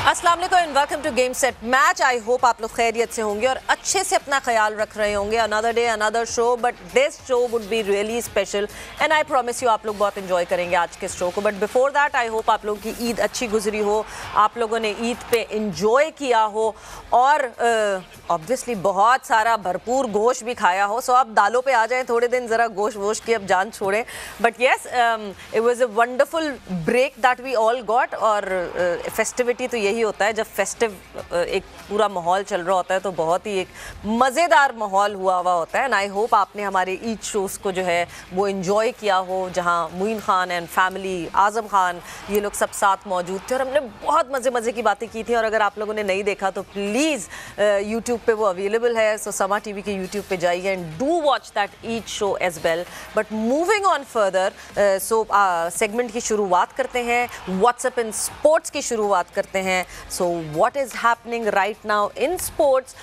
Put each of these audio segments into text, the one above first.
अस्सलाम वालेकुम and welcome to game set match. I hope आप लोग खैरियत से होंगे और अच्छे से अपना ख्याल रख रहे होंगे। Another day another show, but this show would be really special and I promise you आप लोग बहुत एंजॉय करेंगे आज के शो को। But before that I hope आप लोगों की ईद अच्छी गुजरी हो, आप लोगों ने ईद पे एंजॉय किया हो और ऑब्वियसली बहुत सारा भरपूर गोश्त भी खाया हो। सो आप दालों पे आ जाएं थोड़े दिन, ज़रा गोश्त वोश की अब जान छोड़ें। But yes, it was a wonderful break that we all got. और फेस्टिविटी तो यही होता है, जब फेस्टिव एक पूरा माहौल चल रहा होता है तो बहुत ही एक मज़ेदार माहौल हुआ होता है। एंड आई होप आपने हमारे ईद शोज़ को जो है वो एंजॉय किया हो, जहां मुइन खान एंड फैमिली, आज़म खान, ये लोग सब साथ मौजूद थे और हमने बहुत मज़े की बातें की थी। और अगर आप लोगों ने नहीं देखा तो प्लीज़ यूट्यूब पे वो अवेलेबल है। सो समा टीवी के यूट्यूब पे जाइए and do watch that Eid show as well. But moving on further, so segment की शुरुआत करते हैं, व्हाट्सएप इन स्पोर्ट्स की शुरुआत करते हैं। So what is happening right now in sports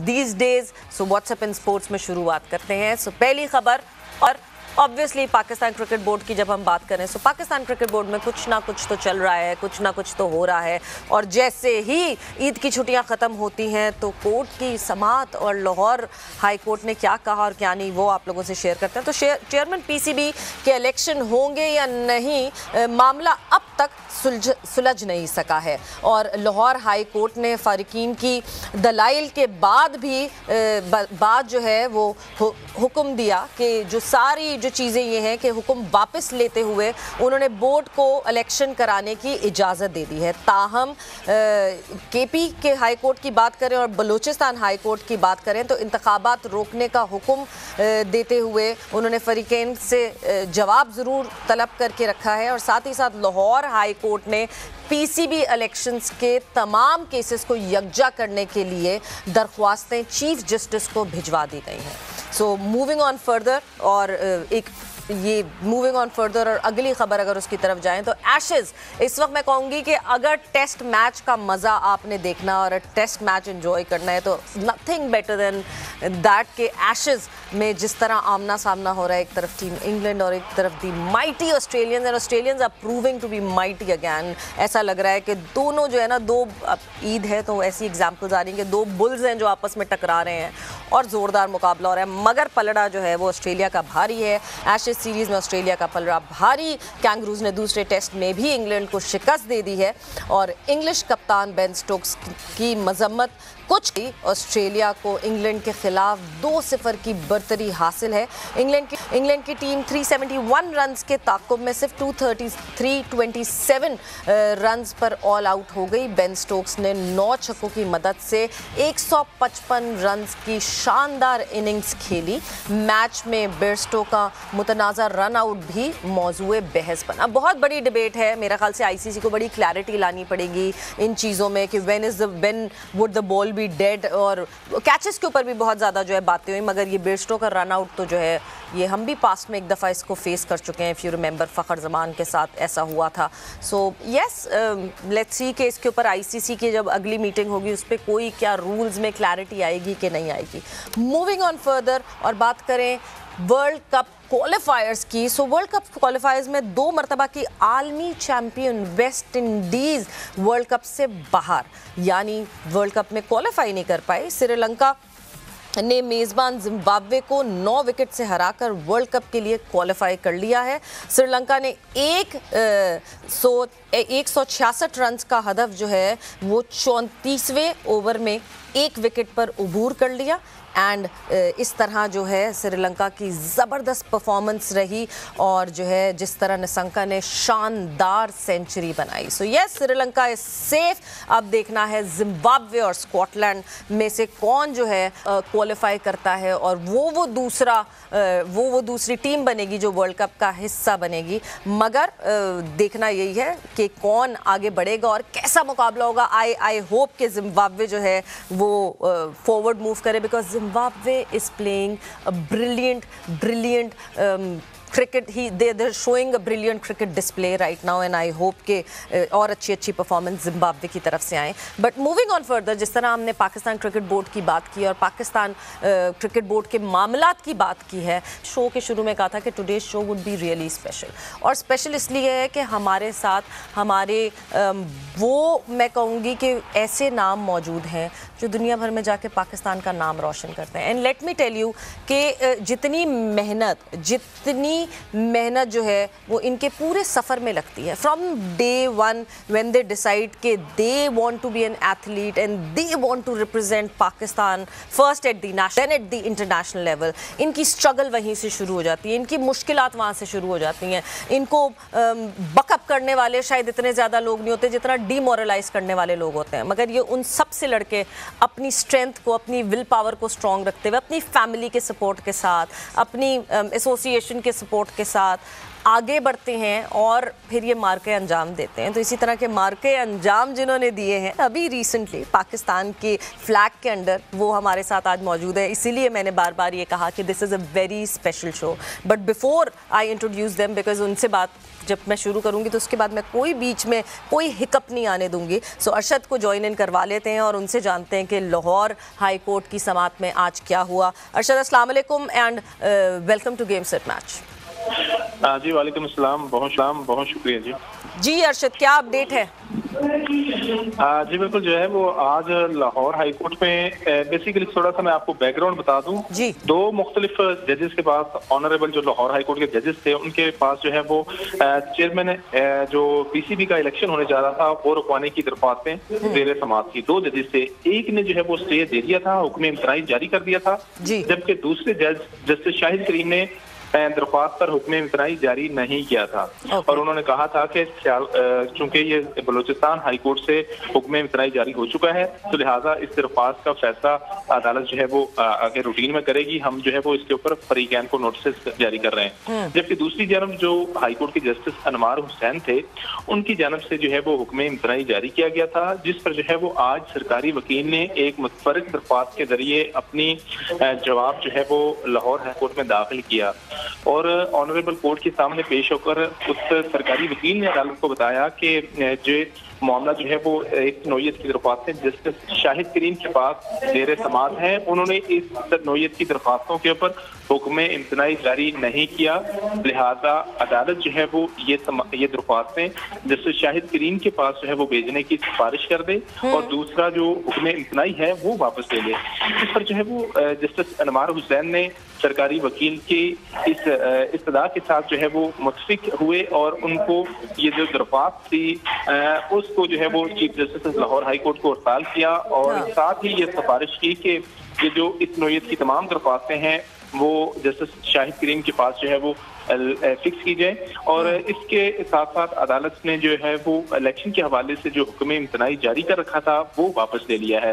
these days. So WhatsApp in sports में शुरुआत करते हैं। सो पहली खबर, और ऑब्वियसली पाकिस्तान क्रिकेट बोर्ड की जब हम बात करें, सो पाकिस्तान क्रिकेट बोर्ड में कुछ ना कुछ तो चल रहा है, कुछ ना कुछ तो हो रहा है। और जैसे ही ईद की छुट्टियां ख़त्म होती हैं तो कोर्ट की समाअत और लाहौर हाई कोर्ट ने क्या कहा और क्या नहीं वो आप लोगों से शेयर करते हैं। तो चेयरमैन पीसीबी के इलेक्शन होंगे या नहीं, मामला अब तक सुलझ नहीं सका है। और लाहौर हाई कोर्ट ने फ़ारिकीन की दलाइल के बाद भी बाद जो है वो हुक्म दिया कि जो सारी जो चीज़ें ये हैं कि हुक्म वापस लेते हुए उन्होंने बोर्ड को इलेक्शन कराने की इजाज़त दे दी है। ताहम केपी के हाई कोर्ट की बात करें और बलूचिस्तान हाई कोर्ट की बात करें तो इंतखाबात रोकने का हुक्म देते हुए उन्होंने फ़रीक़ैन से जवाब ज़रूर तलब करके रखा है। और साथ ही साथ लाहौर हाई कोर्ट ने पीसीबी इलेक्शंस के तमाम केसेस को यकजा करने के लिए दरख्वास्तें चीफ जस्टिस को भिजवा दी गई हैं। सो मूविंग ऑन फर्दर, और एक ये मूविंग ऑन फर्दर और अगली खबर अगर उसकी तरफ जाएं तो एशेज़, इस वक्त मैं कहूँगी कि अगर टेस्ट मैच का मज़ा आपने देखना और टेस्ट मैच एंजॉय करना है तो नथिंग बेटर देन दैट के एशेज़ में जिस तरह आमना सामना हो रहा है, एक तरफ टीम इंग्लैंड और एक तरफ the mighty Australians, and Australians are proving to be mighty again. ऐसा लग रहा है कि दोनों जो है ना, दो ईद है तो ऐसी एग्जाम्पल्स आ रही हैं कि दो बुल्स हैं जो आपस में टकरा रहे हैं और ज़ोरदार मुकाबला हो रहा है। मगर पलड़ा जो है वो ऑस्ट्रेलिया का भारी है। एशेज़ सीरीज़ में ऑस्ट्रेलिया का पलड़ा भारी। कैंगरूज ने दूसरे टेस्ट में भी इंग्लैंड को शिकस्त दे दी है और इंग्लिश कप्तान बेन स्टोक्स की मजम्मत कुछ की ऑस्ट्रेलिया को इंग्लैंड के खिलाफ 2-0 की बर्तरी हासिल है। इंग्लैंड की टीम 371 रन्स के ताक़ुब में सिर्फ 327 रन्स पर ऑल आउट हो गई। बेन स्टोक्स ने 9 छक्कों की मदद से 155 रन्स की शानदार इनिंग्स खेली। मैच में बेयरस्टो का मुतनाज़ा रन आउट भी मौजूए बहस बना। बहुत बड़ी डिबेट है, मेरा ख्याल से आईसीसी को बड़ी क्लैरिटी लानी पड़ेगी इन चीज़ों में कि व्हेन वुड द बॉल भी डेड, और कैचेस के ऊपर भी बहुत ज़्यादा जो है बातें हुई। मगर ये बेयरस्टो का रन आउट तो जो है ये हम भी पास्ट में एक दफ़ा इसको फेस कर चुके हैं। इफ़ यू रिमेंबर फ़खर ज़मान के साथ ऐसा हुआ था। सो येस, लेट्स सी कि इसके ऊपर आईसीसी की जब अगली मीटिंग होगी उस पर कोई क्या रूल्स में क्लैरिटी आएगी कि नहीं आएगी। मूविंग ऑन फर्दर, और बात करें वर्ल्ड कप क्वालिफायर्स की। सो वर्ल्ड कप क्वालिफायर्स में 2 मरतबा की आलमी champion West Indies world cup से बाहर, यानी वर्ल्ड कप में क्वालिफाई नहीं कर पाई। श्रीलंका ने मेज़बान जिम्बाब्वे को 9 विकेट से हराकर वर्ल्ड कप के लिए क्वालिफाई कर लिया है। श्रीलंका ने 166 रन्स का हदफ जो है वो 34वें ओवर में 1 विकेट पर उबूर कर लिया। एंड इस तरह जो है श्रीलंका की ज़बरदस्त परफॉर्मेंस रही और जो है जिस तरह निशंका ने शानदार सेंचुरी बनाई। So yes, Sri Lanka is safe. अब देखना है जिम्बाब्वे और स्कॉटलैंड में से कौन जो है क्वालिफाई करता है और वो दूसरी टीम बनेगी जो वर्ल्ड कप का हिस्सा बनेगी। मगर देखना यही है कि कौन आगे बढ़ेगा और कैसा मुकाबला होगा। आई होप कि जिम्बाब्वे जो है वो फॉरवर्ड मूव करे, because Zimbabwe is playing a brilliant cricket he they're showing a brilliant cricket display right now and I hope कि और अच्छी परफॉर्मेंस जिम्बाब्वे की तरफ से आए. बट मूविंग ऑन फर्दर, जिस तरह हमने पाकिस्तान क्रिकेट बोर्ड की बात की और पाकिस्तान क्रिकेट बोर्ड के मामलात की बात की है, शो के शुरू में कहा था कि today's show would be really special. और स्पेशल इसलिए है कि हमारे साथ हमारे वो मैं कहूँगी कि ऐसे नाम मौजूद हैं जो दुनिया भर में जाके पाकिस्तान का नाम रोशन करते हैं. And let me tell you कि जितनी मेहनत जो है वो इनके पूरे सफ़र में लगती है. From day one when they decide कि they want to be an athlete and they want to represent Pakistan first at the national then at the international level, इनकी स्ट्रगल वहीं से शुरू हो जाती है, इनकी मुश्किलात वहाँ से शुरू हो जाती हैं. इनको बकअप करने वाले शायद इतने ज़्यादा लोग नहीं होते जितना डीमोरलाइज करने वाले लोग होते हैं, मगर ये उन सब से लड़के अपनी स्ट्रेंथ को, अपनी विल पावर को स्ट्रॉन्ग रखते हुए, अपनी फैमिली के सपोर्ट के साथ, अपनी एसोसिएशन के सपोर्ट के साथ आगे बढ़ते हैं और फिर ये मार्के अंजाम देते हैं. तो इसी तरह के मार्के अंजाम जिन्होंने दिए हैं अभी रिसेंटली पाकिस्तान के फ्लैग के अंडर, वो हमारे साथ आज मौजूद है. इसीलिए मैंने बार बार ये कहा कि this is a very special show. But before I introduce them, because उनसे बात जब मैं शुरू करूंगी तो उसके बाद मैं कोई बीच में कोई हिकअप नहीं आने दूंगी. सो अरशद को ज्वाइन इन करवा लेते हैं और उनसे जानते हैं कि लाहौर हाई कोर्ट की समाअत में आज क्या हुआ. अरशद, अस्सलाम वालेकुम and welcome to game set match. जी वालेकुम अस्सलाम, बहुत शुक्रिया जी. जी अरशद, क्या अपडेट है? जी बिल्कुल, जो है वो आज लाहौर हाई कोर्ट में बेसिकली थोड़ा सा मैं आपको बैकग्राउंड बता दूं. जी. दो मुख्तलिफ जजेस के पास, ऑनरेबल जो लाहौर हाई कोर्ट के जजेस थे उनके पास जो है वो चेयरमैन जो पीसीबी का इलेक्शन होने जा रहा था वो रुकवाने की दरख्वास्तें जेर समाअत की. दो जजेस थे, एक ने जो है वो स्टे दे दिया था, हुक्म इम्तनाई जारी कर दिया था, जबकि दूसरे जज जस्टिस शाहिद करीम ने दरख्वास्त पर हुक्म इम्तनाई जारी नहीं किया था. और उन्होंने कहा था कि चूंकि ये बलूचिस्तान हाई कोर्ट से हुक्म इम्तनाई जारी हो चुका है तो लिहाजा इस दरख्वास्त का फैसला अदालत जो है वो आगे रूटीन में करेगी, हम जो है वो इसके ऊपर फरीकैन को नोटिस जारी कर रहे हैं. जबकि दूसरी जानब जो हाई कोर्ट के जस्टिस अनवार हुसैन थे उनकी जानब से जो है वो हुक्म इम्तनाई जारी किया गया था, जिस पर जो है वो आज सरकारी वकील ने एक मुतफरक दरख्वास्त के जरिए अपनी जवाब जो है वो लाहौर हाई कोर्ट में दाखिल किया. और ऑनरेबल कोर्ट के सामने पेश होकर उस सरकारी वकील ने अदालत को बताया कि जो मामला जो है वो एक नौयत की दरख्वास्त है जस्टिस शाहिद करीम के पास जेर समाअत है. उन्होंने इस नौयत की दरख्वास्तों के ऊपर हुक्म इम्तनाई जारी नहीं किया, लिहाजा अदालत जो है वो ये दरख्वास्तें जस्टिस शाहिद करीम के पास जो है वो भेजने की सिफारिश कर दे और दूसरा जो हुक्म इम्तनाई है वो वापस ले ले. इस पर जो है वो जस्टिस अनवार हुसैन ने सरकारी वकील की इस इस्तदा के साथ जो है वो मुतफिक हुए और उनको ये जो दरख्वास्त थी उसको जो है वो chief justice Lahore high court को अर्साल किया और साथ ही ये सिफारिश की कि ये जो इस नौयत की तमाम दरख्वास्तें हैं वो जस्टिस शाहिद करीम के पास जो है वो फिक्स की जाए. और इसके साथ साथ अदालत ने जो है वो इलेक्शन के हवाले से जो हुक्म इम्तनाई जारी कर रखा था वो वापस ले लिया है.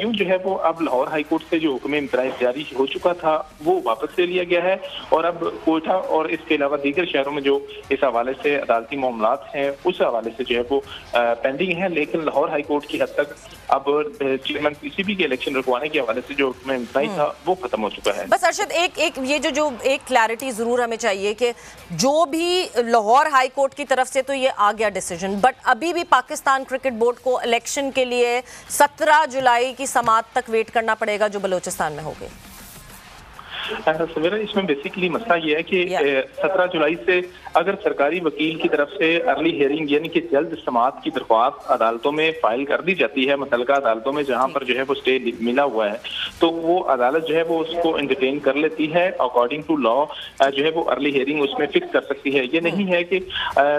यूं जो है वो अब लाहौर हाई कोर्ट से जो हुक्म इम्तनाई जारी हो चुका था वो वापस ले लिया गया है और अब कोयटा और इसके अलावा दीगर शहरों में जो इस हवाले से अदालती मामलात हैं उस हवाले से जो है वो पेंडिंग है. लेकिन लाहौर हाई कोर्ट की हद तक अब चेयरमैन पीसीबी के इलेक्शन रुकवाने के हवाले से जो हुक्म इम्तनाई था वो खत्म हो चुका है. बस अरशद, एक ये जो एक क्लैरिटी जरूर हमें चाहिए कि जो भी लाहौर हाई कोर्ट की तरफ से तो ये आ गया डिसीजन, बट अभी भी पाकिस्तान क्रिकेट बोर्ड को इलेक्शन के लिए 17 जुलाई की समाअत तक वेट करना पड़ेगा जो बलूचिस्तान में होगी. सवेरा, इसमें बेसिकली मसला ये है कि 17 जुलाई से अगर सरकारी वकील की तरफ से अर्ली हियरिंग यानी कि जल्द समाअत की दरख्वास्त अदालतों में फाइल कर दी जाती है, मुतल्लिका अदालतों में जहां पर जो है वो स्टे मिला हुआ है, तो वो अदालत जो है वो उसको एंटरटेन कर लेती है. अकॉर्डिंग टू लॉ जो है वो अर्ली हियरिंग उसमें फिक्स कर सकती है. ये नहीं है कि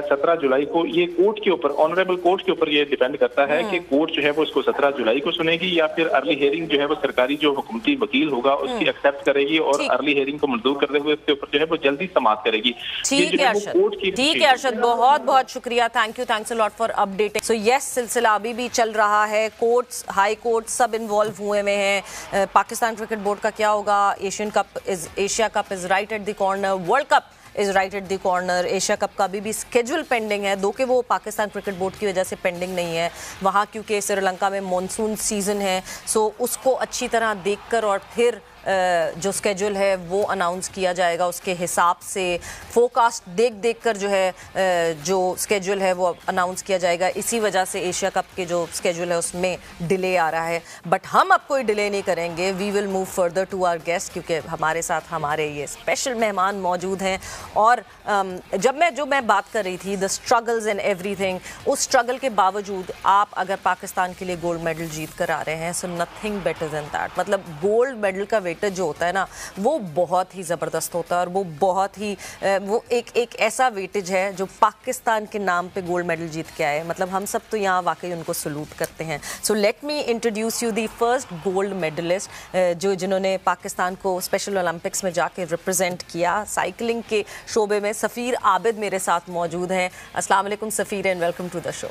17 जुलाई को, ये कोर्ट के ऊपर, ऑनरेबल कोर्ट के ऊपर ये डिपेंड करता है कि कोर्ट जो है वो उसको 17 जुलाई को सुनेगी या फिर अर्ली हियरिंग जो है वो सरकारी जो हुकूमती वकील होगा उसकी एक्सेप्ट करेगी और अर्ली हियरिंग को मंजूर करते हुए उसके ऊपर जो है वो जल्दी समाअत करेगी. ठीक है अरशद, बहुत बहुत शुक्रिया, thank you, thanks a lot for updating. So yes, सिलसिला अभी भी चल रहा है, कोर्ट्स, हाई कोर्ट सब इन्वॉल्व हुए में हैं. पाकिस्तान क्रिकेट बोर्ड का क्या होगा? Asia cup is right at the corner, world cup is right at the corner. Asia cup का अभी भी स्केड्यूल पेंडिंग है, दो कि वो पाकिस्तान क्रिकेट बोर्ड की वजह से पेंडिंग नहीं है वहाँ, क्योंकि श्रीलंका में मॉनसून सीजन है. सो उसको अच्छी तरह देखकर और फिर जो स्केड्यूल है वो अनाउंस किया जाएगा, उसके हिसाब से फोरकास्ट देख कर जो है जो स्केड्यूल है वो अनाउंस किया जाएगा। इसी वजह से एशिया कप के जो स्केड्यूल है उसमें डिले आ रहा है, बट हम अब कोई डिले नहीं करेंगे। We will move further to our guest, क्योंकि हमारे साथ हमारे ये स्पेशल मेहमान मौजूद हैं। और जो मैं बात कर रही थी द स्ट्रगल्स एंड एवरीथिंग, उस स्ट्रगल के बावजूद आप अगर पाकिस्तान के लिए गोल्ड मेडल जीत कर आ रहे हैं, so nothing better than that. मतलब गोल्ड मेडल का वेटेज जो होता है ना, वो बहुत ही ज़बरदस्त होता है, और वो बहुत ही वो एक ऐसा वेटेज है जो पाकिस्तान के नाम पे गोल्ड मेडल जीत के आए। मतलब हम सब तो यहाँ वाकई उनको सलूट करते हैं। So let me introduce you the first gold medalist जिन्होंने पाकिस्तान को स्पेशल ओलंपिक्स में जाके रिप्रेजेंट किया साइकिलिंग के शोबे में। सफ़ीर आबिद मेरे साथ मौजूद हैं। अस्सलाम वालेकुम Safeer and welcome to the show.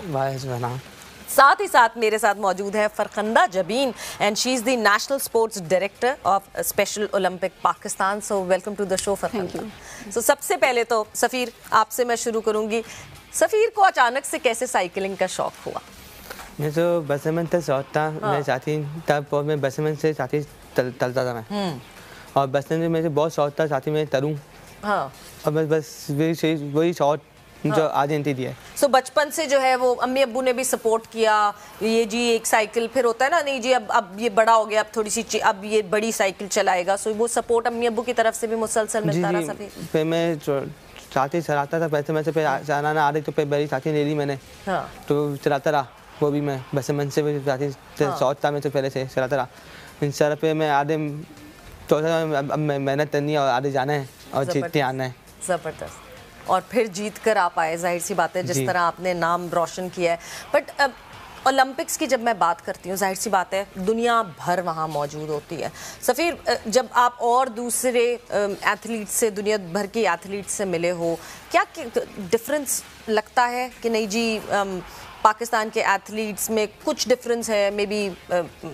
साथ ही साथ मेरे साथ मौजूद है Farkhanda Jabeen and she is the national sports director of special olympic Pakistan. So welcome to the show Farkhanda. So सबसे पहले तो सफ़ीर आपसे मैं शुरू करूँगी। सफ़ीर को अचानक से कैसे साइकिलिंग का शौक़ हुआ? मैं तो बचपन से शौक था, मैं चाहती तब मैं बचपन से चाहती तलता था मैं, और बचपन में मुझे बहुत शौक था चाहती मैं तरूँ। हाँ। और बस वही शौक जो आज नहीं दिया है। सो बचपन से जो है वो अम्मी अब्बू ने भी सपोर्ट किया, ये जी एक साइकिल, फिर होता है ना नहीं जी अब ये बड़ा हो गया, अब थोड़ी सी अब ये बड़ी साइकिल चलाएगा। सो वो सपोर्ट अम्मी अब्बू की तरफ से भी मुसलसल मिलता रहा। फिर मैं साथी चलाता था पैसे में से, फिर चलाना आ रही तो फिर बड़ी साथी ले ली मैंने। हाँ। तो चलाता रहा, वो भी मैं बचपन से साथी शौक था, मैं तो पहले से चलाता रहा। इंशाल्लाह पे मैं आगे तो अब मेहनत करनी है और आगे जाना है और जीतते आना है। ज़बरदस्त। और फिर जीत कर आप आए, जाहिर सी बात है जिस तरह आपने नाम रोशन किया है। बट ओलंपिक्स की जब मैं बात करती हूँ, जाहिर सी बात है दुनिया भर वहाँ मौजूद होती है। सफ़ीर, जब आप और दूसरे एथलीट से, दुनिया भर के एथलीट से मिले हो, क्या डिफरेंस लगता है कि नहीं जी पाकिस्तान के एथलीट्स में कुछ डिफरेंस है? मे बी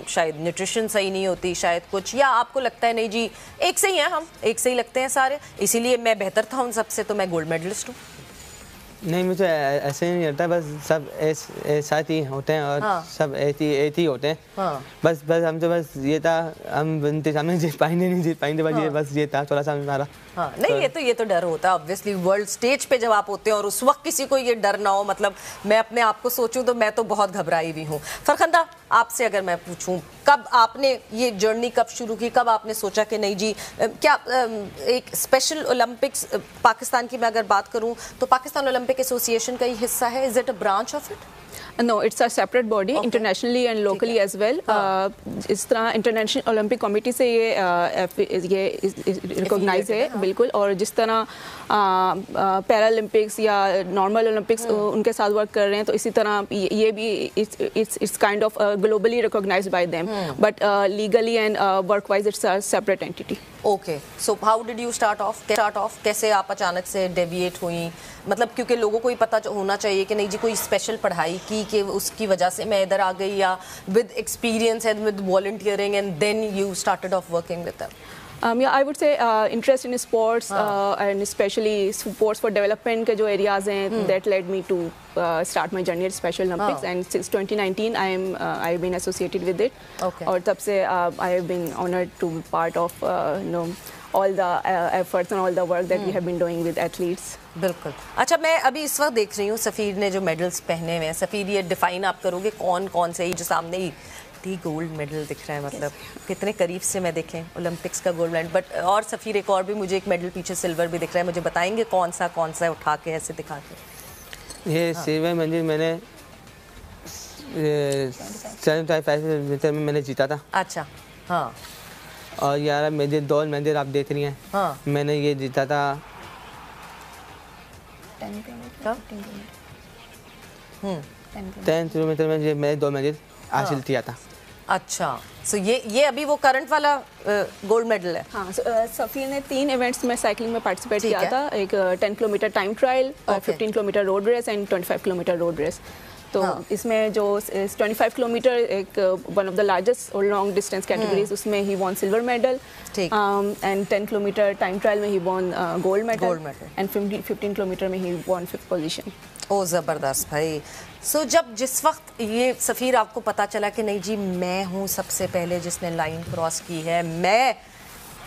शायद न्यूट्रिशन सही नहीं होती, शायद कुछ, या आपको लगता है नहीं जी एक से ही हैं, हम एक से ही लगते हैं सारे, इसीलिए मैं बेहतर था उन सबसे तो मैं गोल्ड मेडलिस्ट हूँ? नहीं, मुझे ऐसे नहीं लगता, बस सब साथ ही होते हैं और हाँ। सब एक ही होते हैं। हाँ। बस हम तो बस ये था, हम इंतजाम में जीत पाएंगे नहीं जीत पाएंगे, बस ये था थोड़ा सा हमारा। हाँ, नहीं ये तो डर होता है ऑब्वियसली, वर्ल्ड स्टेज पे जब आप होते हैं और उस वक्त किसी को ये डर ना हो। मतलब मैं अपने आप को सोचूं तो मैं तो बहुत घबराई भी हूँ। फरखंदा, आपसे अगर मैं पूछूं, कब आपने ये जर्नी कब शुरू की, कब आपने सोचा कि नहीं जी क्या एक स्पेशल ओलंपिक्स पाकिस्तान की मैं अगर बात करूं तो पाकिस्तान ओलंपिक एसोसिएशन का ही हिस्सा है? Is it a branch of it? No, it's a separate body, okay. Internationally and locally as well. इस तरह इंटरनेशनल ओलंपिक कमेटी से ये रिकॉग्नाइज है बिल्कुल। और जिस तरह पैरालंपिक्स या नॉर्मल ओलंपिक्स उनके साथ वर्क कर रहे हैं, तो इसी तरह ये भी it's kind of globally recognised by them, but legally and work wise it's a separate entity. Okay, so how did you start off? कैसे आप अचानक से डेविएट हुई? मतलब क्योंकि लोगों को ही पता होना चाहिए कि नहीं जी कोई स्पेशल पढ़ाई की कि उसकी वजह से मैं इधर आ गई, या with experience and with volunteering and then you started off working with them? Yeah, I would say interest in sports and especially sports for development के जो areas हैं, that led me to start my journey at Special Olympics, and since 2019 I've been associated with it. Okay. और तब से I have been honored to be part of all the efforts and all the work that we have been doing with athletes. बिल्कुल। अच्छा, मैं अभी इस वक्त देख रही हूँ सफ़ीर ने जो मेडल्स पहने हुए हैं। सफ़ीर, ये डिफाइन आप करोगे कौन कौन से? ही जो सामने ही गोल्ड मेडल दिख रहा है, मतलब कितने करीब से मैं देखें ओलंपिक्स का गोल्ड मेडल। बट और सफ़ीर, एक और भी मुझे एक मेडल पीछे सिल्वर भी दिख रहा है, मुझे बताएंगे कौन सा उठा के ऐसे दिखा के? ये सिल्वर मेडल मैंने 75 में मैंने जीता था। अच्छा, हाँ। और यार मेरे दो मेडल आप देख रही हैं। हाँ। मैंने ये जीता था 10 किलोमीटर में, मैंने 2 मेडल हासिल किया था। अच्छा, सो ये अभी वो करंट वाला गोल्ड मेडल है? हाँ, सफ़ीर ने 3 इवेंट्स में साइकिलिंग में पार्टिसिपेट किया था। एक 10 kilometre time trial, 15 kilometre road race and 25 kilometre road race. तो इसमें जो 25 किलोमीटर एक वन ऑफ द लार्जेस्ट और लॉन्ग डिस्टेंस कैटेगरीज, उसमें ही won silver medal, and 10 kilometre time trial में ही won gold medal, and 15 kilometre में ही वॉन 5th पोजीशन। ओ ज़बरदस्त भाई। सो जिस वक्त ये सफ़ीर आपको पता चला कि नहीं जी मैं हूँ सबसे पहले जिसने लाइन क्रॉस की है, मैं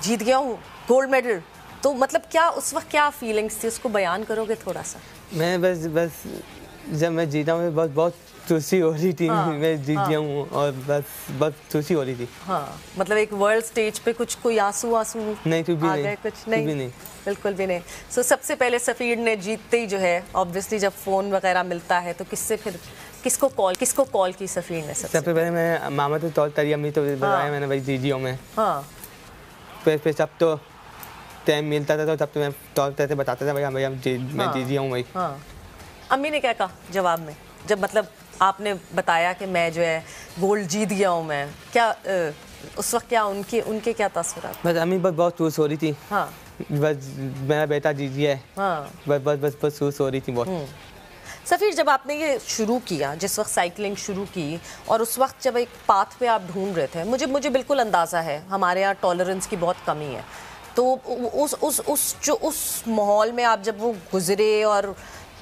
जीत गया हूँ गोल्ड मेडल, तो मतलब क्या उस वक्त क्या फीलिंग्स थी, उसको बयान करोगे थोड़ा सा? मैं बस जब मैं जीता हूँ बहुत खुशी हो रही थी। मैं जीत गया हूँ और बस बहुत खुशी हो रही थी। हाँ, मतलब एक वर्ल्ड स्टेज पे कुछ कोई आंसू नहीं, कुछ भी नहीं, कुछ नहीं, बिल्कुल भी नहीं। सो सबसे पहले सफ़ीर ने जीतते ही जो है ऑब्वियसली जब फ़ोन वगैरह मिलता है तो किसको कॉल की सफ़ीर ने? सबसे पहले मैं मामा तो तौर तरी अम्मी तो बताया मैंने भाई जीत गया हूँ मैं। हाँ, फिर सब तो टाइम मिलता था तो तब तो मैं तौर तरीके से बताता था भाई मैं जीत गया हूँ भाई। हाँ, अम्मी ने क्या कहा जवाब में जब मतलब आपने बताया कि मैं जो है गोल्ड जीत गया हूँ मैं, क्या उस वक्त क्या उनके क्या तासुरात? बस अम्मी बहुत खुश हो रही थी। हाँ, बस मेरा बेटा जीत गया है। हाँ, बस खुश हो रही थी बहुत। सफ़ीर, जब आपने ये शुरू किया, जिस वक्त साइकिलिंग शुरू की और उस वक्त जब एक पाथ पे आप ढूंढ रहे थे, मुझे बिल्कुल अंदाज़ा है हमारे यहाँ टॉलरेंस की बहुत कमी है, तो उस माहौल में आप जब वो गुजरे और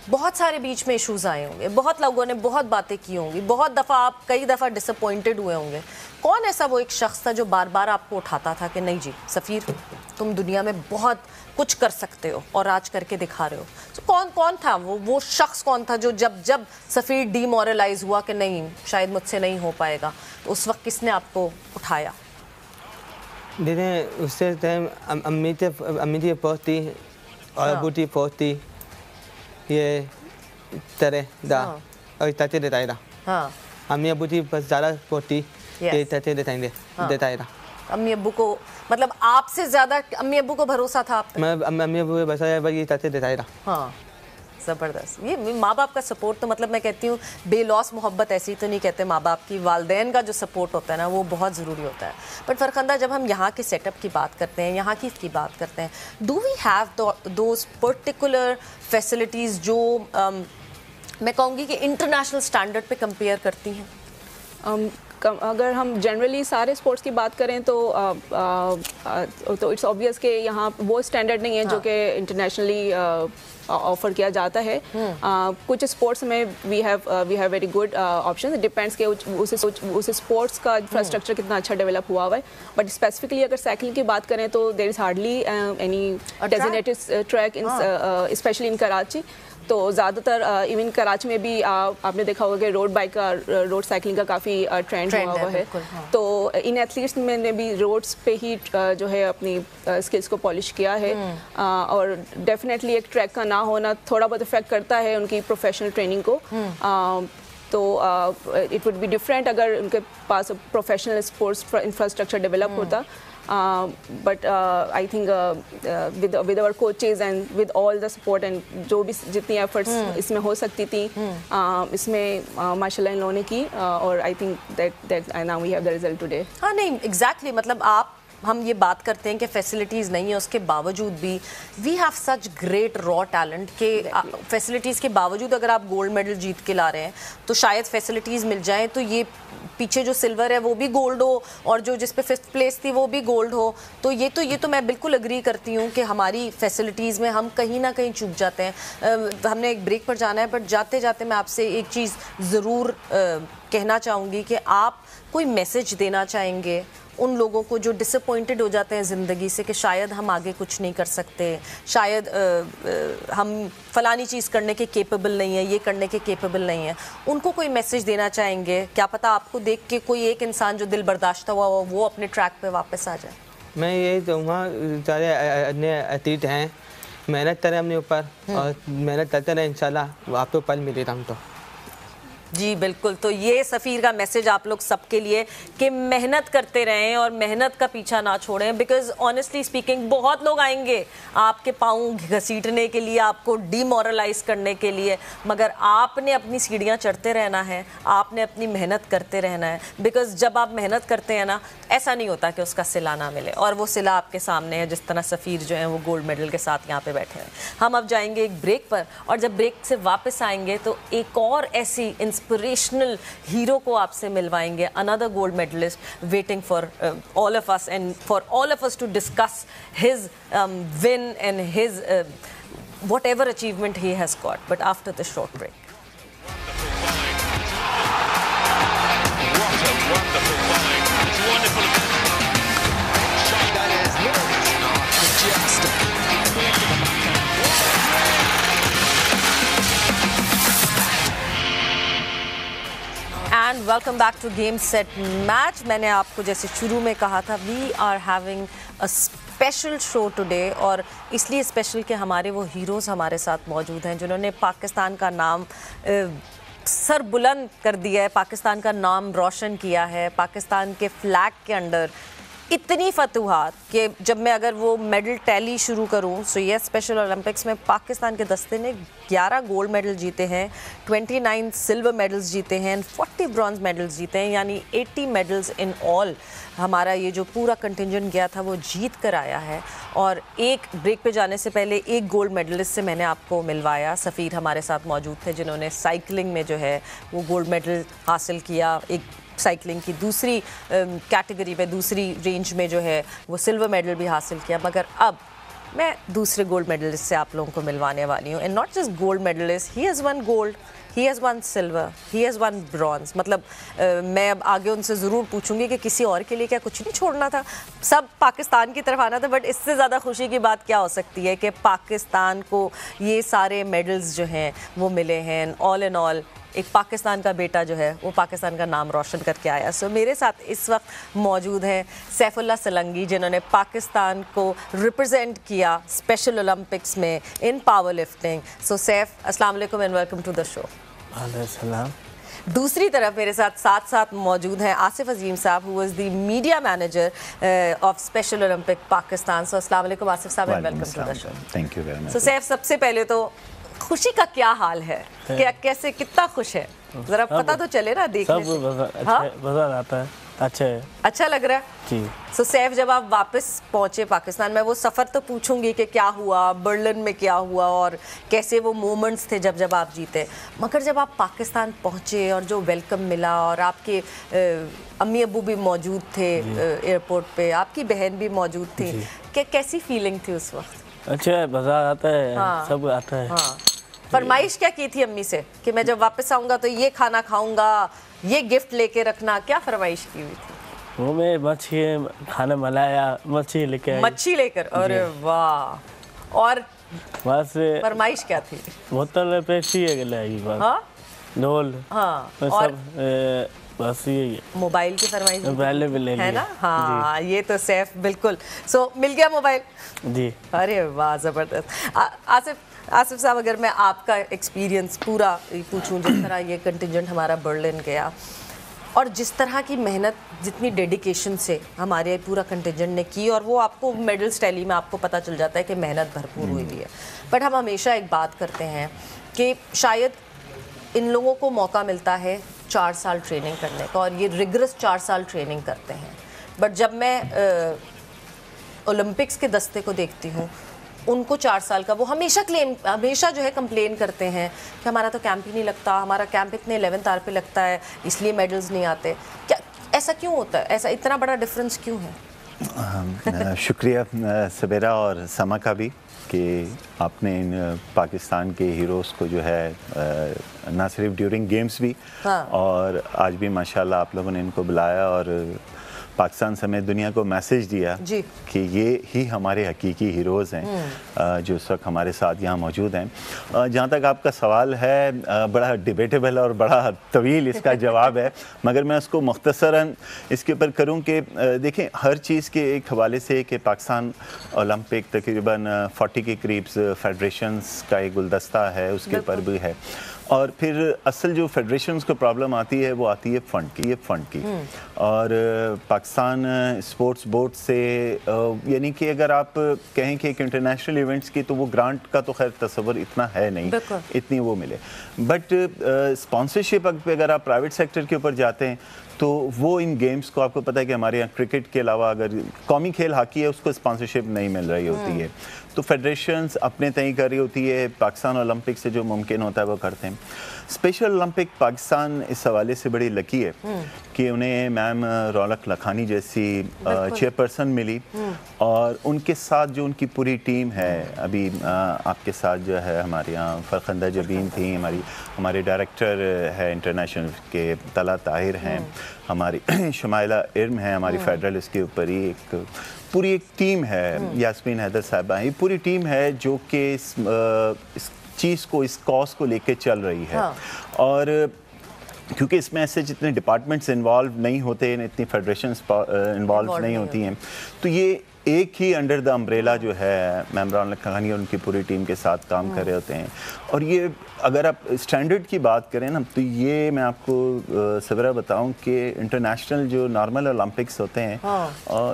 बहुत सारे बीच में इश्यूज आए होंगे, बहुत लोगों ने बहुत बातें की होंगी, बहुत दफ़ा आप कई दफ़ा डिसअपॉइंटेड हुए होंगे, कौन ऐसा वो एक शख्स था जो बार बार आपको उठाता था कि नहीं जी सफ़ीर तुम दुनिया में बहुत कुछ कर सकते हो और आज करके दिखा रहे हो? तो कौन था वो शख्स कौन था जो जब सफ़ीर डीमोरलाइज हुआ कि नहीं शायद मुझसे नहीं हो पाएगा, तो उस वक्त किसने आपको उठाया? दीदी उससे टाइम अम्मी थी पहुँचती और अबू थी पहुँचती, ये तरह दा और तते देता था। हाँ, अम्मी अबू थी बस ज़्यादा पहुँचती ये तते देता था। अम्मी अब्बू को मतलब आपसे ज़्यादा अम्मी अब्बू को भरोसा था आप पे? मैं अम्मी अबू को बस ये तते देता था। हाँ, ज़बरदस्त। ये माँ बाप का सपोर्ट तो मतलब मैं कहती हूँ बेलौस मोहब्बत ऐसी तो नहीं कहते माँ बाप की, वालदैन का जो सपोर्ट होता है ना वो बहुत ज़रूरी होता है। बट फरखंदा, जब हम यहाँ के सेटअप की बात करते हैं, यहाँ की बात करते हैं, do we have those particular facilities जो मैं कहूँगी कि इंटरनेशनल स्टैंडर्ड पे कंपेयर करती हैं? अगर हम जनरली सारे स्पोर्ट्स की बात करें तो इट्स ऑब्वियस कि यहाँ वो स्टैंडर्ड नहीं है जो कि इंटरनेशनली ऑफर किया जाता है। कुछ स्पोर्ट्स में we have very good option, depends के उस स्पोर्ट्स का इंफ्रास्ट्रक्चर कितना अच्छा डेवलप हुआ हुआ है। बट स्पेसिफिकली अगर साइकिलिंग की बात करें तो there is hardly any designated track in specially in Karachi. तो ज़्यादातर इवन कराची में भी आपने देखा होगा कि रोड साइकिलिंग का काफ़ी ट्रेंड हुआ हुआ है। हाँ। तो इन एथलीट्स मैंने भी रोड्स पे ही जो है अपनी स्किल्स को पॉलिश किया है। और डेफिनेटली एक ट्रैक का ना होना थोड़ा बहुत इफेक्ट करता है उनकी प्रोफेशनल ट्रेनिंग को। तो इट वुड बी डिफरेंट अगर उनके पास प्रोफेशनल स्पोर्ट्स इंफ्रास्ट्रक्चर डेवलप होता। But I think with our coaches and with all the support and जो भी जितनी efforts इसमें हो सकती थी इसमें माशाल्लाह इन लोगों ने की और I think that now we have the result today। हाँ नहीं exactly, मतलब हम ये बात करते हैं कि फैसिलिटीज़ नहीं है, उसके बावजूद भी we have such great raw talent के फैसिलिटीज़ के बावजूद अगर आप गोल्ड मेडल जीत के ला रहे हैं तो शायद फैसिलिटीज़ मिल जाएं तो ये पीछे जो सिल्वर है वो भी गोल्ड हो और जो जिस पे फिफ्थ प्लेस थी वो भी गोल्ड हो। तो ये तो मैं बिल्कुल अग्री करती हूँ कि हमारी फैसिलिटीज़ में हम कहीं ना कहीं चूक जाते हैं। हमने एक ब्रेक पर जाना है, बट जाते जाते मैं आपसे एक चीज़ ज़रूर कहना चाहूँगी कि आप कोई मैसेज देना चाहेंगे उन लोगों को जो डिसअपॉइंटेड हो जाते हैं ज़िंदगी से कि शायद हम आगे कुछ नहीं कर सकते, शायद हम फ़लानी चीज़ करने के केपेबल नहीं है, ये करने के केपेबल नहीं है, उनको कोई मैसेज देना चाहेंगे? क्या पता आपको देख के कोई एक इंसान जो दिल बर्दाश्त हुआ वो अपने ट्रैक पे वापस आ जाए। मैं यही कहूँगा सारे अन्य एथलीट हैं, मेहनत करें अपने ऊपर और मेहनत करते रहें, इंशाल्लाह आपको पल मिलेगा हम तो। जी बिल्कुल, तो ये सफ़ीर का मैसेज आप लोग सबके लिए कि मेहनत करते रहें और मेहनत का पीछा ना छोड़ें, बिकॉज ऑनेस्टली स्पीकिंग बहुत लोग आएंगे आपके पाँव घसीटने के लिए, आपको डीमोरलाइज करने के लिए, मगर आपने अपनी सीढ़ियाँ चढ़ते रहना है, आपने अपनी मेहनत करते रहना है। बिकॉज जब आप मेहनत करते हैं ना, ऐसा नहीं होता कि उसका सिला ना मिले, और वो सिला आपके सामने है, जिस तरह सफ़ीर जो है वो गोल्ड मेडल के साथ यहाँ पे बैठे हैं। हम अब जाएंगे एक ब्रेक पर, और जब ब्रेक से वापस आएंगे तो एक और ऐसी इंस्पिरेशनल हीरो को आपसे मिलवाएंगे, another gold medallist waiting for all of us and for all of us to discuss his win and his whatever achievement he has got, but after the short break. What a wonderful find. Wonderful. That is little welcome back to game set match. मैंने आपको जैसे शुरू में कहा था, we are having a special show today, और इसलिए special कि हमारे वो हीरोज़ हमारे साथ मौजूद हैं जिन्होंने पाकिस्तान का नाम सर बुलंद कर दिया है, पाकिस्तान का नाम रोशन किया है, पाकिस्तान के फ्लैग के अंडर इतनी फतूहात कि जब मैं अगर वो मेडल टैली शुरू करूं, सो ये स्पेशल ओलंपिक्स में पाकिस्तान के दस्ते ने 11 गोल्ड मेडल जीते हैं, 29 सिल्वर मेडल्स जीते हैं, 40 ब्रॉन्ज मेडल्स जीते हैं, यानी 80 मेडल्स इन ऑल हमारा ये जो पूरा कंटिंजेंट गया था वो जीत कर आया है। और एक ब्रेक पे जाने से पहले एक गोल्ड मेडलिस्ट से मैंने आपको मिलवाया, सफ़ीर हमारे साथ मौजूद थे जिन्होंने साइकिलिंग में जो है वो गोल्ड मेडल हासिल किया, एक साइकिलिंग की दूसरी कैटेगरी में, दूसरी रेंज में जो है वो सिल्वर मेडल भी हासिल किया। मगर अब मैं दूसरे गोल्ड मेडलिस्ट से आप लोगों को मिलवाने वाली हूँ। And not just gold medalist, he has one gold, he has one silver, he has one bronze. मतलब मैं अब आगे उनसे ज़रूर पूछूंगी कि किसी और के लिए क्या कुछ नहीं छोड़ना था, सब पाकिस्तान की तरफ आना था। बट इससे ज़्यादा खुशी की बात क्या हो सकती है कि पाकिस्तान को ये सारे मेडल्स जो हैं वो मिले हैं। ऑल इन ऑल एक पाकिस्तान का बेटा जो है वो पाकिस्तान का नाम रोशन करके आया। सो मेरे साथ इस वक्त मौजूद हैं सैफुल्लाह सलंगी, जिन्होंने पाकिस्तान को रिप्रेजेंट किया स्पेशल ओलंपिक्स में in power lifting. So Saif, अस्सलाम वालेकुम and welcome to the show. वालेकुम। दूसरी तरफ मेरे साथ मौजूद हैं आसिफ अजीम साहब, who is the media manager of special olympic Pakistan. So अस्सलाम वालेकुम आसिफ साहब and welcome to the show. Thank you very much. So Saif, सबसे पहले तो खुशी का क्या हाल है, क्या कैसे कितना खुश है, जरा पता तो चले ना देखने से। मजा आता है, अच्छा लग रहा है जी। सो सैफ, जब आप वापस पहुंचे पाकिस्तान में, वो सफ़र तो पूछूंगी कि क्या हुआ, बर्लिन में क्या हुआ और कैसे वो मोमेंट्स थे जब आप जीते, मगर जब आप पाकिस्तान पहुंचे और जो वेलकम मिला और आपके अम्मी अब्बू भी मौजूद थे एयरपोर्ट पे, आपकी बहन भी मौजूद थी, कैसी फीलिंग थी उस वक्त? अच्छा, मजा आता है। हाँ, सब आता है। हाँ। फरमाइश क्या की थी अम्मी से कि मैं जब वापस आऊंगा तो ये खाना खाऊंगा, ये गिफ्ट लेके रखना, क्या फरमाइश की हुई थी? वो मैं मच्छी खाना मलाया, मच्छी लेकर। अरे वाह। और बस फरमाइश क्या थी? बोतल पेप्सी है बस। हाँ, ढोल। हाँ, और बस ये मोबाइल की फरमाइश मोबाइल भी ले है ना। हाँ, ये तो सैफ बिल्कुल। सो मिल गया मोबाइल जी। अरे वाह, ज़बरदस्त। आसिफ साहब, अगर मैं आपका एक्सपीरियंस पूरा पूछूं, जिस तरह ये कंटिजेंट हमारा बर्लिन गया और जिस तरह की मेहनत, जितनी डेडिकेशन से हमारे पूरा कंटिजेंट ने की, और वो आपको मेडल्स टैली में आपको पता चल जाता है कि मेहनत भरपूर हुई है। बट हम हमेशा एक बात करते हैं कि शायद इन लोगों को मौका मिलता है 4 साल ट्रेनिंग करने का, और ये रिगरस 4 साल ट्रेनिंग करते हैं। बट जब मैं ओलंपिक्स के दस्ते को देखती हूँ, उनको 4 साल का वो हमेशा जो है कंप्लेन करते हैं कि हमारा तो कैंप ही नहीं लगता, हमारा कैंप इतने 11th आवर पे लगता है, इसलिए मेडल्स नहीं आते। क्या ऐसा क्यों होता है? ऐसा इतना बड़ा डिफरेंस क्यों है? शुक्रिया सबेरा और समा का भी कि आपने इन पाकिस्तान के हीरोज़ को जो है ना सिर्फ ड्यूरिंग गेम्स भी, हाँ, और आज भी माशाल्लाह आप लोगों ने इनको बुलाया और पाकिस्तान समेत दुनिया को मैसेज दिया कि ये ही हमारे हकीकी हीरोज़ हैं जो इस वक्त हमारे साथ यहाँ मौजूद हैं। जहाँ तक आपका सवाल है, बड़ा डिबेटेबल और बड़ा तवील इसका जवाब है, मगर मैं उसको मुख्तसरन इसके ऊपर करूँ कि देखें, हर चीज़ के एक हवाले से कि पाकिस्तान ओलंपिक तकरीबन 40 के करीब फेडरेशंस का एक गुलदस्ता है, उसके ऊपर भी है। और फिर असल जो फेडरेशंस को प्रॉब्लम आती है वो आती है फ़ंड की। और पाकिस्तान स्पोर्ट्स बोर्ड से यानी कि अगर आप कहें कि एक इंटरनेशनल इवेंट्स की, तो वो ग्रांट का तो खैर तस्वर इतना है नहीं, इतनी वो मिले। बट स्पॉन्सरशिप अगर आप प्राइवेट सेक्टर के ऊपर जाते हैं तो वो इन गेम्स को, आपको पता है कि हमारे यहाँ क्रिकेट के अलावा अगर कौमी खेल हॉकी है, उसको स्पॉन्सरशिप नहीं मिल रही होती है, तो फेडरेशंस अपने तय कर रही होती है। पाकिस्तान ओलंपिक से जो मुमकिन होता है वो करते हैं। स्पेशल ओलंपिक पाकिस्तान इस हवाले से बड़ी लकी है कि उन्हें मैम रौनक लखानी जैसी चेयरपर्सन मिली, और उनके साथ जो उनकी पूरी टीम है, अभी आपके साथ जो है हमारे यहाँ फरखंदा जबीन थी, हमारे डायरेक्टर है इंटरनेशनल के तला ताहिर हैं, हमारी शमाइला इर्म है, हमारी फेडरल, इसके ऊपर ही एक पूरी एक टीम है, यास्मीन हैदर साहबा, ये पूरी टीम है जो कि इस चीज़ को, इस कॉज को लेके चल रही है। हाँ। और क्योंकि इसमें ऐसे जितने डिपार्टमेंट्स इन्वॉल्व नहीं होते, इतनी फेडरेशंस इन्वॉल्व नहीं होती हैं, तो ये एक ही अंडर द अम्ब्रेला जो है मेमरान खानी और उनकी पूरी टीम के साथ काम कर रहे होते हैं। और ये अगर आप स्टैंडर्ड की बात करें ना, तो ये मैं आपको सवेरा बताऊं कि इंटरनेशनल जो नॉर्मल ओलंपिक्स होते हैं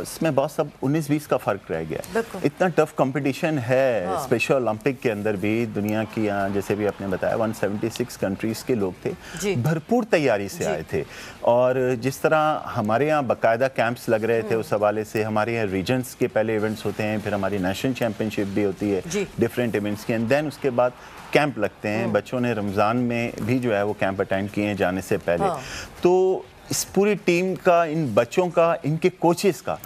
इसमें बहुत सब 19-20 का फ़र्क रह गया। इतना टफ कंपटीशन है स्पेशल ओलंपिक के अंदर भी। दुनिया की यहाँ जैसे भी आपने बताया 176 कंट्रीज़ के लोग थे, भरपूर तैयारी से आए थे। और जिस तरह हमारे यहाँ बाकायदा कैंप्स लग रहे थे उस हवाले से, हमारे यहाँ रीजन्स के पहले इवेंट्स होते हैं, फिर हमारी नेशनल चैंपियनशिप भी होती है डिफरेंट इवेंट्स की, एंड देन उसके बाद कैंप लगते हैं। बच्चों ने रमज़ान में भी जो है वो कैंप अटेंड किए हैं जाने से पहले। तो इस पूरी टीम का, इन बच्चों का, इनके कोचेस का,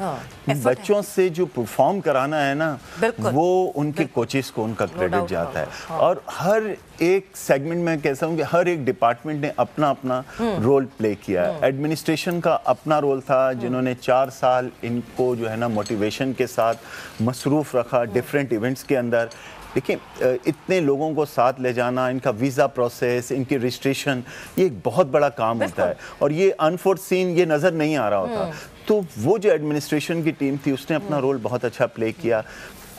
बच्चों से जो परफॉर्म कराना है ना, वो उनके कोचेस को उनका क्रेडिट जाता है। और हर एक सेगमेंट में कैसा हूँ कि हर एक डिपार्टमेंट ने अपना अपना रोल प्ले किया। एडमिनिस्ट्रेशन का अपना रोल था, जिन्होंने 4 साल इनको जो है ना मोटिवेशन के साथ मसरूफ़ रखा डिफरेंट इवेंट्स के अंदर। देखिए इतने लोगों को साथ ले जाना, इनका वीज़ा प्रोसेस, इनकी रजिस्ट्रेशन, ये एक बहुत बड़ा काम होता है और ये अनफोर्सीन, ये नज़र नहीं आ रहा होता। तो वो जो एडमिनिस्ट्रेशन की टीम थी उसने अपना रोल बहुत अच्छा प्ले किया।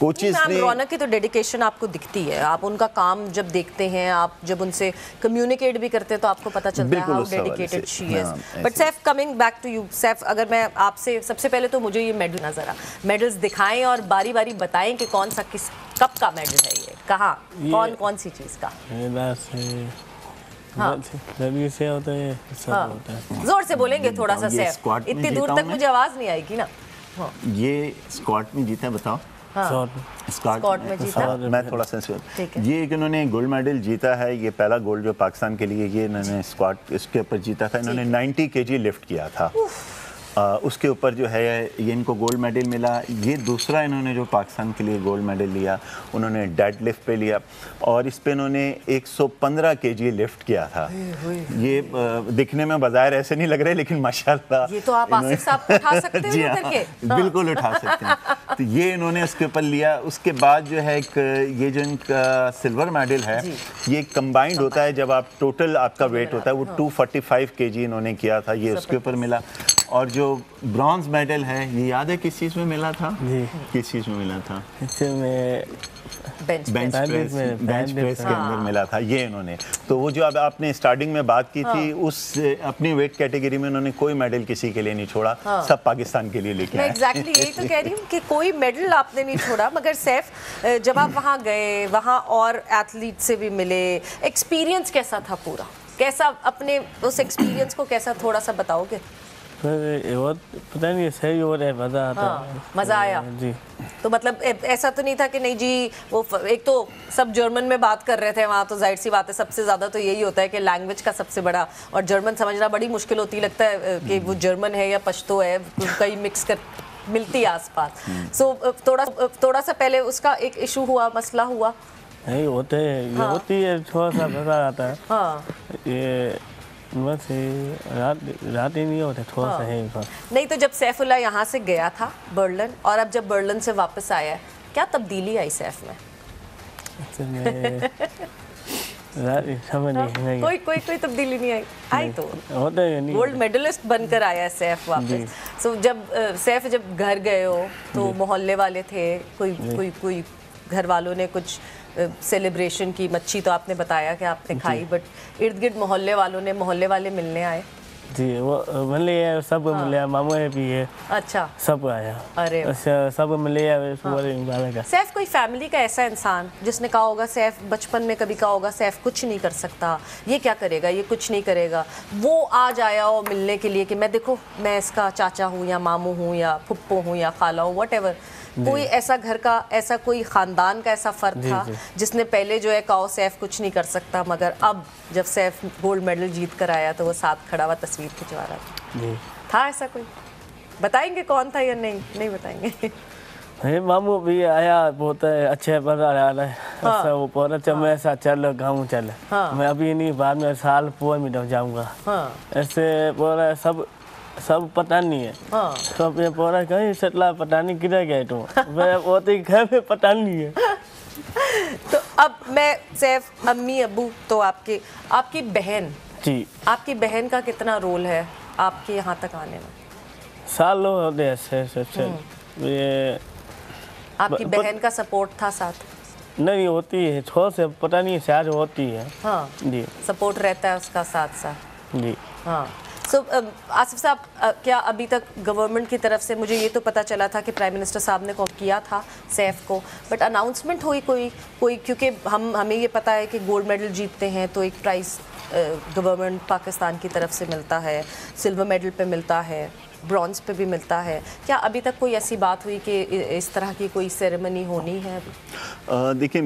कोचेस ने, रौनक की तो डेडिकेशन आपको दिखती है, आप उनका काम जब देखते हैं, आप जब उनसे कम्युनिकेट भी करते हैं तो आपको पता चलता है how dedicated she is. But Saif, coming back to you Saif, अगर मैं आपसे सबसे पहले तो मुझे ये मेडल नजर आ, मेडल्स दिखाएं और बारी बारी बताएं कि कौन सा किस कब का मेडल है, ये कहाँ, कौन सी चीज़ का? से होता है, सब होता है। जोर से बोलेंगे थोड़ा सा सैफ, इतनी दूर तक मुझे आवाज़ नहीं आएगी ना। ये स्क्वाट में जीता, बताओ। स्क्वाट में जीता। मैं थोड़ा सा ये इन्होंने गोल्ड मेडल जीता है, ये पहला गोल्ड जो पाकिस्तान के लिए ये इन्होंने स्क्वाट इसके ऊपर जीता था। इन्होंने 90 kg लिफ्ट किया था, उसके ऊपर जो है ये इनको गोल्ड मेडल मिला। ये दूसरा इन्होंने जो पाकिस्तान के लिए गोल्ड मेडल लिया, उन्होंने डेड लिफ्ट पे लिया और इस पे इन्होंने 115 kg लिफ्ट किया था। ये दिखने में बाज़ाहिर ऐसे नहीं लग रहे, लेकिन माशाल्लाह ये तो आप आसिफ साहब को उठा सकते हो करके। बिल्कुल उठा सकते हैं। तो ये इन्होंने उसके ऊपर लिया। उसके बाद जो है ये जो इनका सिल्वर मेडल है, ये कंबाइंड होता है, जब आप टोटल आपका वेट होता है वो 245 kg इन्होंने किया था, ये उसके ऊपर मिला। और जो ब्रॉन्ज मेडल है, ये याद है किस चीज़ में मिला था? जी, किस चीज़ में मिला था? इसमें बेंच प्रेस के अंदर मिला था ये इन्होंने। तो वो जो अब आपने स्टार्टिंग में बात की थी, उस अपनी वेट कैटेगरी में उन्होंने कोई मेडल किसी के लिए नहीं छोड़ा, सब पाकिस्तान के लिए लेके आए। एग्जैक्टली यही तो कह रही हूँ कि कोई मेडल आपने नहीं छोड़ा। मगर सैफ, जब आप वहाँ गए, वहाँ और एथलीट से भी मिले, एक्सपीरियंस कैसा था पूरा? कैसा अपने उस एक्सपीरियंस को कैसा थोड़ा सा बताओगे? पता नहीं, सही हो रहा है, मज़ा आता है। मज़ा आया जी। तो मतलब ऐसा तो नहीं था कि नहीं जी, वो एक तो सब जर्मन में बात कर रहे थे वहाँ, तो जाहिर सी बात है सबसे ज़्यादा तो यही होता है कि लैंग्वेज का सबसे बड़ा, और जर्मन समझना बड़ी मुश्किल होती लगता है कि वो जर्मन है या पश्तो है, कई मिक्स कर मिलती है आसपास। सो थोड़ा सा पहले उसका एक इशू हुआ, मसला हुआ। नहीं होते हैं, ये होती है, थोड़ा सा मज़ा आता है। ये बस रात ही नहीं होते, थोड़ा सा है। नहीं तो जब सैफुल्लाह यहाँ से गया था बर्लिन, और अब जब बर्लिन से वापस आया है, क्या तब्दीली आई सैफ में? कोई तब्दीली नहीं आई तो गोल्ड मेडलिस्ट बनकर आया है सैफ वापस। सो जब सैफ जब घर गए हो तो मोहल्ले वाले थे, कोई घर वालों ने कुछ सेलिब्रेशन की, मच्छी तो आपने बताया कि आपने खाई, बट इर्द गिर्द मोहल्ले वाले मिलने आए? जी, वो मिले, सब मिले, मामू भी है। अच्छा, सब आया। अरे अच्छा, सब मिले। सैफ कोई फैमिली का ऐसा इंसान जिसने कहा होगा, सैफ बचपन में कभी कहा होगा सैफ कुछ नहीं कर सकता, ये क्या करेगा, ये कुछ नहीं करेगा, वो आज आया हो मिलने के लिए कि मैं देखो मैं इसका चाचा हूँ या मामू हूँ या फुप्पो हूँ या खाला हूँ, व्हाटएवर, कोई ऐसा घर का, ऐसा कोई ख़ानदान का ऐसा फ़र्द था जिसने पहले जो है कहा सैफ कुछ नहीं कर सकता, मगर अब जब सैफ गोल्ड मेडल जीत कर आया तो वो साथ खड़ा हुआ तस्वीर खिंचवा रहा था ऐसा कोई? बताएंगे कौन था या नहीं बताएंगे? मामू भी आया, बहुत अच्छे पर आ रहा है। अच्छा, वो बहुत अच्छा, मैं ऐसा चल गाँव चल, मैं अभी नहीं, बाद में साल पूरा में जाऊँगा। ऐसे बोला सब पता नहीं है। सब ये बोला कहीं सटला, पता नहीं किधर गए तुम, मैं वो तो घर में पता नहीं है। तो अब मैं सैफ, अम्मी अब्बू तो आपकी बहन जी। आपकी बहन का कितना रोल है आपके यहाँ तक आने में? साल हो गए ऐसे ये आपकी बहन का सपोर्ट था साथ? नहीं होती है, थोड़ा से पता नहीं शायद होती है। हाँ जी, सपोर्ट रहता है उसका साथ साथ। जी हाँ। सो आसिफ साहब, क्या अभी तक गवर्नमेंट की तरफ से, मुझे ये तो पता चला था कि प्राइम मिनिस्टर साहब ने कॉल किया था सैफ को, बट अनाउंसमेंट हुई कोई क्योंकि हमें ये पता है कि गोल्ड मेडल जीतते हैं तो एक प्राइज़ गवर्नमेंट पाकिस्तान की तरफ से मिलता है, सिल्वर मेडल पे मिलता है, ब्रॉन्ज पे भी मिलता है। क्या अभी तक कोई ऐसी बात हुई कि इस तरह की कोई सेरेमनी होनी है अभी? देखिए,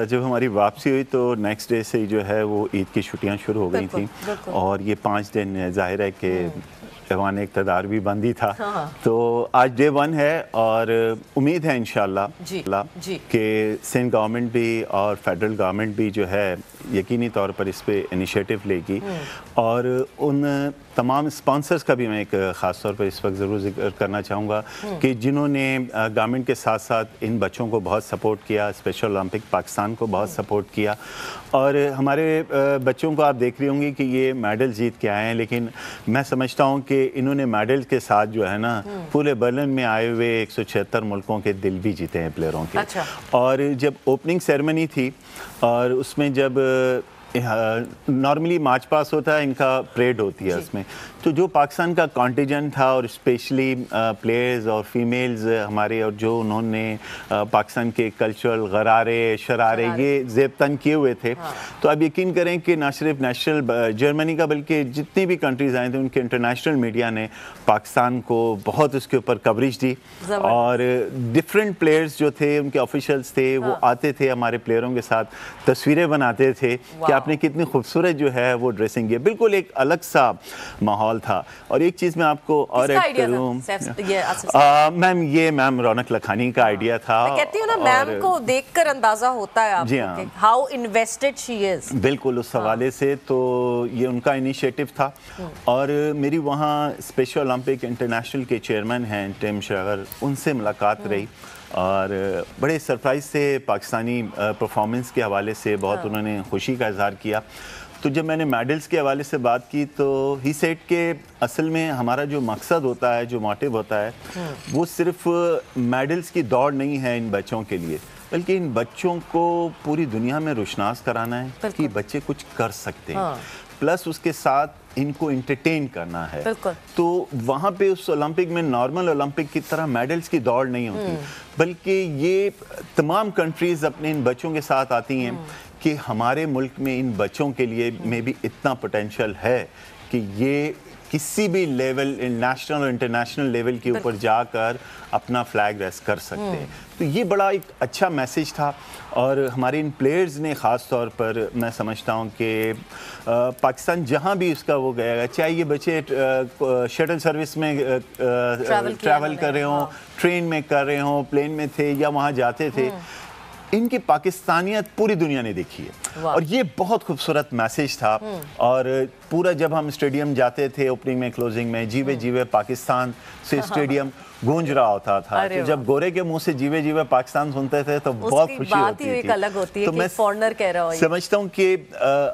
जब हमारी वापसी हुई तो नेक्स्ट डे से जो है वो ईद की छुट्टियां शुरू हो गई थी और ये 5 दिन जाहिर है कि ऐवान इक़्तिदार भी बंद ही था। हाँ। तो आज डे 1 है और उम्मीद है इंशाल्लाह कि सिंध गवर्नमेंट भी और फेडरल गवर्नमेंट भी जो है यकीनी तौर पर इस पे इनिशिएटिव लेगी और उन तमाम स्पॉन्सर्स का भी मैं एक ख़ास तौर पर इस वक्त ज़रूर जिक्र करना चाहूँगा कि जिन्होंने गवर्नमेंट के साथ साथ इन बच्चों को बहुत सपोर्ट किया, स्पेशल ओलंपिक पाकिस्तान को बहुत सपोर्ट किया और हमारे बच्चों को आप देख रही होंगी कि ये मेडल जीत के आए हैं, लेकिन मैं समझता हूँ कि इन्होंने मेडल के साथ जो है ना पूरे बर्लिन में आए हुए 176 मुल्कों के दिल भी जीते हैं प्लेयरों के। अच्छा। और जब ओपनिंग सेरेमनी थी और उसमें जब नॉर्मली मार्च पास होता है, इनका परेड होती है उसमें, तो जो पाकिस्तान का कॉन्टिजेंट था और स्पेशली प्लेयर्स और फीमेल्स हमारे और जो उन्होंने पाकिस्तान के कल्चरल गरारे शरारे ये ज़ेब तन किए हुए थे। हाँ। तो अब यकीन करें कि ना सिर्फ नेशनल जर्मनी का बल्कि जितनी भी कंट्रीज़ आए थे उनके इंटरनेशनल मीडिया ने पाकिस्तान को बहुत उसके ऊपर कवरेज दी और डिफरेंट प्लेयर्स जो थे उनके ऑफिशियल्स थे वो आते थे हमारे प्लेयरों के साथ तस्वीरें बनाते थे कि आपने कितनी खूबसूरत जो है वो ड्रेसिंग की। बिल्कुल एक अलग सा माहौल था। और एक चीज़ मैं आपको और ऐड करूँ मैम रौनक लखानी का आइडिया था। मैं कहती हूँ ना मैम को देखकर अंदाजा होता है आपको हाउ इन्वेस्टेड शी इज। बिल्कुल उस हवाले से तो ये उनका इनिशिएटिव था और मेरी वहाँ स्पेशल ओलंपिक इंटरनेशनल के चेयरमैन हैं टिम शेगर, उनसे मुलाकात रही और बड़े सरप्राइज से पाकिस्तानी परफॉर्मेंस के हवाले से बहुत उन्होंने खुशी का इजहार किया। तो जब मैंने मेडल्स के हवाले से बात की तो ही सेड के असल में हमारा जो मकसद होता है, जो मोटिव होता है, वो सिर्फ मेडल्स की दौड़ नहीं है इन बच्चों के लिए, बल्कि इन बच्चों को पूरी दुनिया में रोशनास कराना है कि बच्चे कुछ कर सकते हैं। प्लस उसके साथ इनको एंटरटेन करना है। तो वहाँ पे उस ओलंपिक में नॉर्मल ओलंपिक की तरह मेडल्स की दौड़ नहीं होती, बल्कि ये तमाम कंट्रीज़ अपने इन बच्चों के साथ आती हैं कि हमारे मुल्क में इन बच्चों के लिए में भी इतना पोटेंशियल है कि ये किसी भी लेवल नेशनल और इंटरनेशनल लेवल के ऊपर जाकर अपना फ्लैग रेस्ट कर सकते हैं। तो ये बड़ा एक अच्छा मैसेज था और हमारे इन प्लेयर्स ने ख़ास तौर पर मैं समझता हूँ कि पाकिस्तान जहाँ भी उसका वो गया, चाहे ये बच्चे शटल सर्विस में ट्रैवल कर रहे हों, ट्रेन में कर रहे हों, प्लेन में थे या वहाँ जाते थे, इनकी पाकिस्तानियत पूरी दुनिया ने देखी है और ये बहुत खूबसूरत मैसेज था। और पूरा जब हम स्टेडियम जाते थे ओपनिंग में क्लोजिंग में जीवे जीवे पाकिस्तान से स्टेडियम गूंज रहा होता था। तो जब गोरे के मुंह से जीवे जीवे पाकिस्तान सुनते थे तो बहुत खुशी होती थी। अलग होती है तो मैं फॉरनर कह रहा हूं, समझता हूँ कि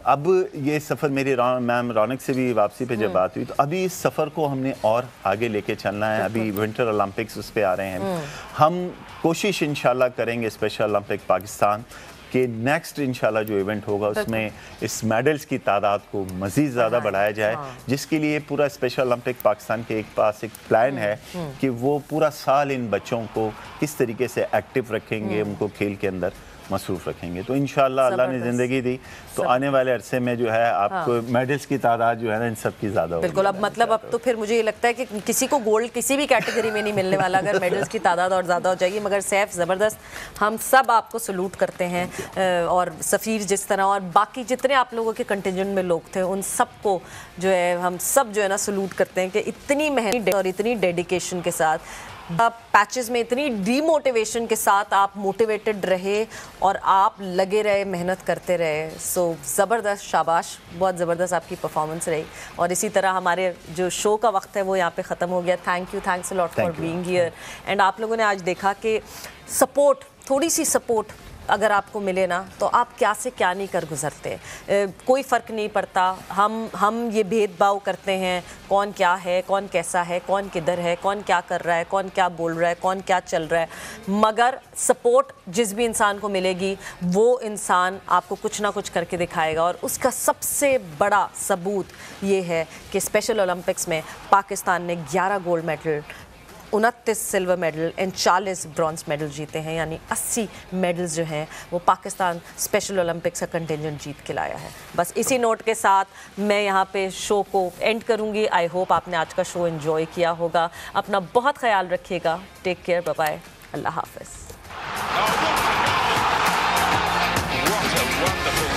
अब ये सफ़र मेरी मैम रौनक से भी वापसी पे जब बात हुई तो अभी इस सफ़र को हमने और आगे लेके चलना है। अभी विंटर ओलंपिक्स उस पे आ रहे हैं, हम कोशिश इंशाल्लाह करेंगे स्पेशल ओलंपिक पाकिस्तान कि नेक्स्ट इंशाल्लाह जो इवेंट होगा उसमें इस मेडल्स की तादाद को मज़ीद ज़्यादा बढ़ाया जाए, जिसके लिए पूरा स्पेशल ओलंपिक पाकिस्तान के पास एक प्लान है कि वो पूरा साल इन बच्चों को किस तरीके से एक्टिव रखेंगे, उनको खेल के अंदर मसरूफ़ रखेंगे। तो इंशाल्लाह अल्लाह ने ज़िंदगी दी तो आने वाले अरसे में जो है आपको मेडल्स की तादाद जो है ना इन सब की ज़्यादा होगी। बिल्कुल। अब मतलब अब तो फिर मुझे ये लगता है कि किसी को गोल्ड किसी भी कैटेगरी में नहीं मिलने वाला अगर मेडल्स की तादाद और ज़्यादा हो जाएगी। मगर सैफ ज़बरदस्त, हम सब आपको सलूट करते हैं और सफ़ीर जिस तरह और बाकी जितने आप लोगों के कंटिजेंट में लोग थे उन सबको जो है हम सब जो है ना सलूट करते हैं कि इतनी मेहनत और इतनी डेडिकेशन के साथ पैचेस में इतनी डीमोटिवेशन के साथ आप मोटिवेटेड रहे और आप लगे रहे, मेहनत करते रहे। सो ज़बरदस्त, शाबाश, बहुत ज़बरदस्त आपकी परफॉर्मेंस रही। और इसी तरह हमारे जो शो का वक्त है वो यहाँ पे ख़त्म हो गया। Thank you, thanks a lot for being here. And आप लोगों ने आज देखा कि सपोर्ट, थोड़ी सी सपोर्ट अगर आपको मिले ना तो आप क्या से क्या नहीं कर गुजरते, कोई फ़र्क नहीं पड़ता। हम ये भेदभाव करते हैं, कौन क्या है, कौन कैसा है, कौन किधर है, कौन क्या कर रहा है, कौन क्या बोल रहा है, कौन क्या चल रहा है, मगर सपोर्ट जिस भी इंसान को मिलेगी वो इंसान आपको कुछ ना कुछ करके दिखाएगा। और उसका सबसे बड़ा सबूत ये है कि स्पेशल ओलंपिक्स में पाकिस्तान ने 11 gold medal, 29 silver medal and 40 bronze medal जीते हैं, यानी 80 मेडल्स जो हैं वो पाकिस्तान स्पेशल ओलंपिक्स का कंटिजेंट जीत के लाया है। बस इसी नोट के साथ मैं यहाँ पे शो को एंड करूँगी। आई होप आपने आज का शो एंजॉय किया होगा। अपना बहुत ख्याल रखिएगा। टेक केयर, बाय बाय, अल्लाह हाफिज़। What a wonderful